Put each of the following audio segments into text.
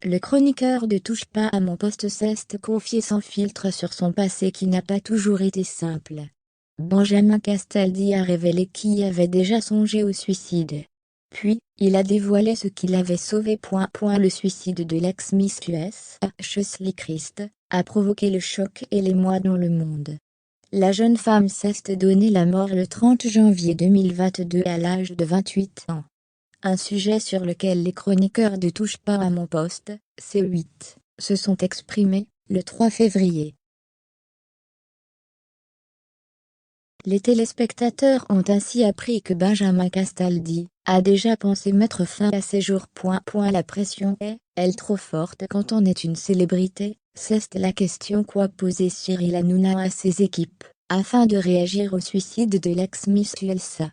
Le chroniqueur de Touche pas à mon poste s'est confié sans filtre sur son passé qui n'a pas toujours été simple. Benjamin Castaldi a révélé qu'il avait déjà songé au suicide. Puis, il a dévoilé ce qu'il avait sauvé. Le suicide de l'ex-Miss US, Chelsea Christ, a provoqué le choc et l'émoi dans le monde. La jeune femme s'est donné la mort le 30 janvier 2022 à l'âge de 28 ans. Un sujet sur lequel les chroniqueurs de Touche pas à mon poste, C8, se sont exprimés, le 3 février. Les téléspectateurs ont ainsi appris que Benjamin Castaldi a déjà pensé mettre fin à ses jours. La pression est-elle trop forte quand on est une célébrité? C'est la question qu'a posée Cyril Hanouna à ses équipes, afin de réagir au suicide de l'ex-Miss USA.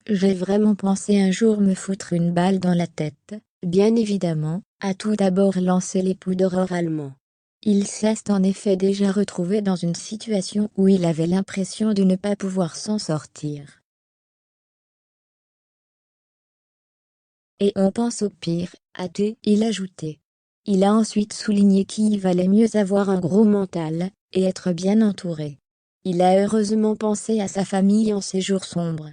J'ai vraiment pensé un jour me foutre une balle dans la tête, bien évidemment, a tout d'abord lancé l'époux d'Aurore Allemand. Il s'est en effet déjà retrouvé dans une situation où il avait l'impression de ne pas pouvoir s'en sortir. Et on pense au pire, a-t-il ajouté. Il a ensuite souligné qu'il valait mieux avoir un gros mental, et être bien entouré. Il a heureusement pensé à sa famille en ces jours sombres.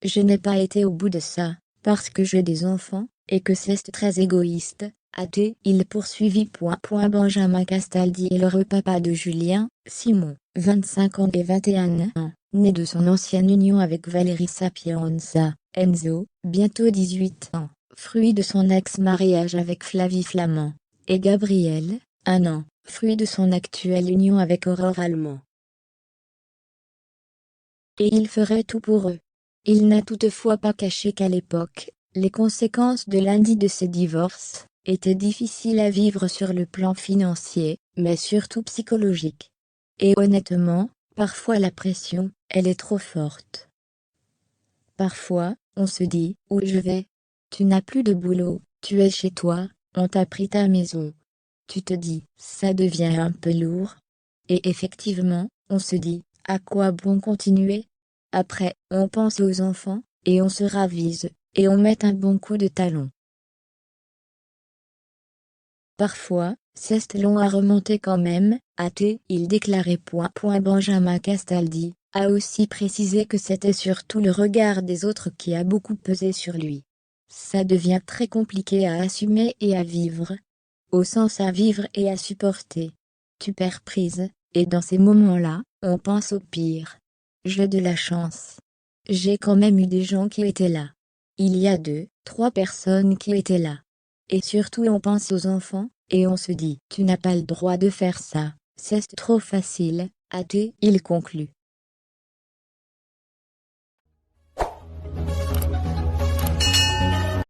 Je n'ai pas été au bout de ça, parce que j'ai des enfants, et que c'est très égoïste, a-t-il poursuivi. Benjamin Castaldi est l'heureux papa de Julien, Simon, 25 ans et 21 ans, né de son ancienne union avec Valérie Sapienza, Enzo, bientôt 18 ans, fruit de son ex-mariage avec Flavie Flament, et Gabriel, 1 an, fruit de son actuelle union avec Aurore Allemand. Et il ferait tout pour eux. Il n'a toutefois pas caché qu'à l'époque, les conséquences de l'un de ces divorces étaient difficiles à vivre sur le plan financier, mais surtout psychologique. Et honnêtement, parfois la pression, elle est trop forte. Parfois, on se dit, où je vais? Tu n'as plus de boulot, tu es chez toi, on t'a pris ta maison. Tu te dis, ça devient un peu lourd. Et effectivement, on se dit, à quoi bon continuer? Après, on pense aux enfants, et on se ravise, et on met un bon coup de talon. Parfois, c'est long à remonter quand même, a-t-il déclaré. Benjamin Castaldi a aussi précisé que c'était surtout le regard des autres qui a beaucoup pesé sur lui. Ça devient très compliqué à assumer et à vivre. Au sens à vivre et à supporter. Tu perds prise, et dans ces moments-là, on pense au pire. J'ai de la chance. J'ai quand même eu des gens qui étaient là. Il y a 2, 3 personnes qui étaient là. Et surtout on pense aux enfants, et on se dit, tu n'as pas le droit de faire ça, c'est trop facile, a-t-il conclu.